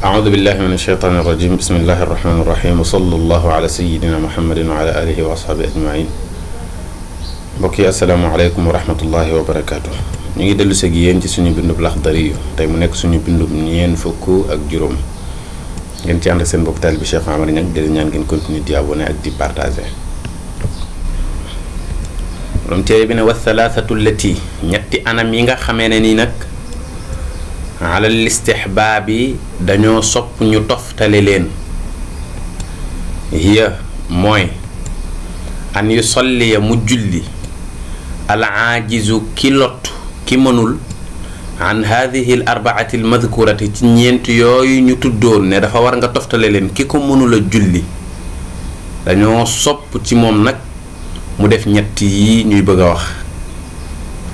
أعوذ بالله من الشيطان الرجيم بسم الله الرحمن الرحيم وصلى الله على سيدنا محمد وعلى آله وأصحابه أجمعين. mbokk yi asalaamaaleykum wa rahmatullahi wa barakaatu. ñu ngi dellu si yéen ci suñu bindub Laxdari yu tey mu nekk suñu bindub ñeen fukk ak juróom ngeen ci ànd ak seen mbokk taalibe bi Cheikh Amar Niang di leen ñaan ngeen continuer di abonné ak di partager. borom téere bi ne wa thalathatu allati ñetti anam yi nga xamee ne nii nag alal istihbaabi dañoo sopp ñu toftale leen hiya mooy an yusalliya mu julli al aajizu ki lott ki mënul an haadihi al arbaati al madkurati ci ñeent yooyu ñu tuddoon ne dafa war nga toftale leen ki ko mënul a julli dañoo sopp ci moom nag mu def ñett yi ñuy bëgg a wax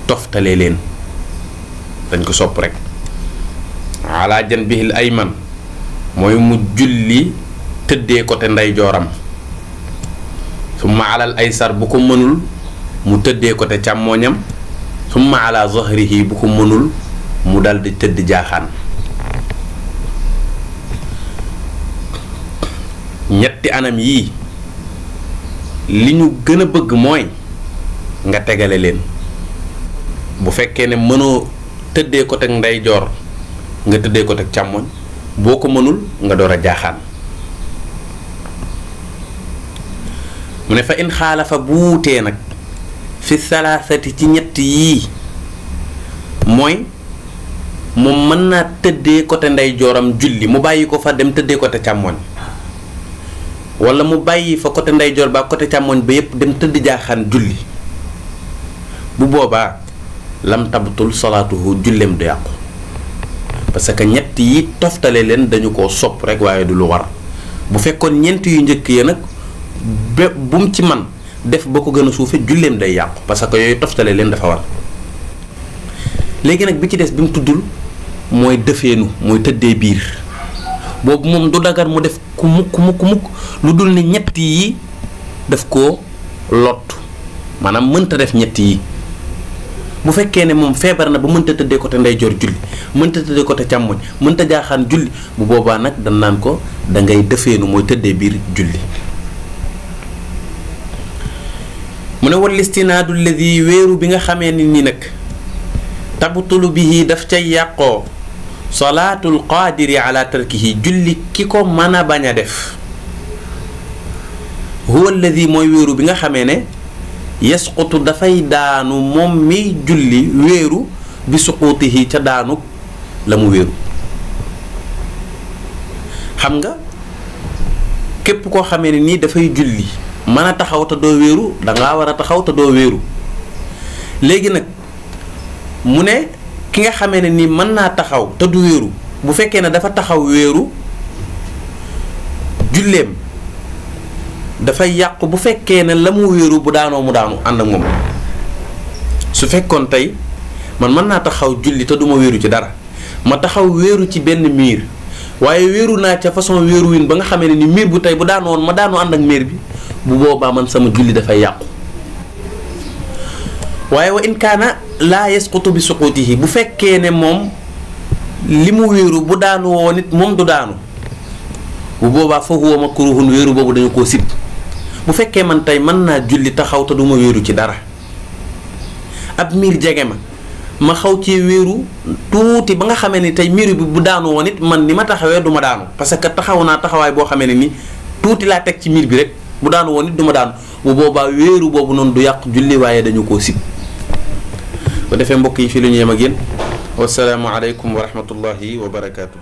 toftale leen dañ ko sopp rek ala janbihil ayman mooy mu julli tëddee côté ndeyjooram summa alal aysar bu ko mënul mu tëddee côté càmmooñam summa ala zahrihi bu ko mënul mu dal di tëdd jaaxaan. ñetti anam yii li ñu gën a bëgg mooy nga tegale leen bu fekkee ne mënoo tëddee côté ndeyjoor nga tëddee côté càmmooñ boo ko mënul nga door a jaaxaan. mu ne fa in xaalafa bu wuutee nag fi salaasati ci ñett yii mooy moom mën naa tëddee côté ndeyjooram julli mu bàyyi ko fa dem tëddee côté càmmoñ wala mu bàyyi fa côté ndeyjoor ba côté càmmoñ ba yépp dem tëdd jaaxaan julli bu boobaa lam tabtul salaatuhu julleem du yàqu parce que ñett yi toftale leen dañu ko sopp rek waaye du lu war. bu fekkoon ñeent yu njëkk ya nag bu mu ci man def ba ko gën a suufe julleem day yàqu parce que yooyu toftale leen dafa war. léegi nag bi ci des bi mu tuddul mooy dëfeenu mooy tëddee biir boobu moom du dagar mu def ku mukk lu dul ne ñett yi daf koo lot maanaam mënta def ñett yi. bu fekkee ne moom feebar na ba mënta tëddee côté ndeyjoor julli mënta tëddee côté càmmoñ mënta jaaxaan julli bu boobaa nag dañ naan ko da ngay dëfeenu mooy tëddee biir julli. mu ne wal istinaadu alladi wéeru bi nga xamee ni nag tabtulu bihi daf cay yàqoo salaatul qaadiri ala tarkihi julli ki ko mën a bañ a def huwa alladi mooy wéeru bi nga xamee ne yasqutu dafay daanu moom mi julli wéeru bi suquutihi ca daanu la mu wéeru. xam nga képp koo xamee ne nii dafay julli mën a taxaw te doo wéeru dangaa war a taxaw te doo wéeru. léegi nag mu ne ki nga xamee ne nii mën naa taxaw te du wéeru bu fekkee ne dafa taxaw wéeru julleem dafay yàqu bu fekkee ne la mu wéeru bu daanoo mu daanu ànd ak moom. su fekkoon tey man mën naa taxaw julli te duma wéeru ci dara ma taxaw wéeru ci benn miir waaye wéeru naa ca façon wéeru win ba nga xamee ne ni miir bu tey bu daanoon ma daanoo ànd ak miir bi bu boobaa man sama julli dafay yàqu. waaye wa in kaana laa yasqutu bi suqutihi bu fekkee ne moom li mu wéeru bu daanu woo nit moom du daanu bu boobaa fa huwa makruhun wéeru boobu dañu koo sib. bu fekkee man tey mën naa julli taxaw te duma wéeru ci dara ab miir jege ma xaw ci wéeru tuuti ba nga xamee ni tey miir bi bu daanu woon it man ni ma taxawee du ma daanu parce que taxaw naa taxawaay boo xamee ne ni tuuti laa teg ci miir bi rek bu daanu woon it du ma daanu bu boobaa wéeru boobu noonu du yàq julli waaye dañu koo sib. bu defee mbokk yi fii la ñu yem ak yéen wasalaamu aleykum wa rahmatullahi wa barakaatu.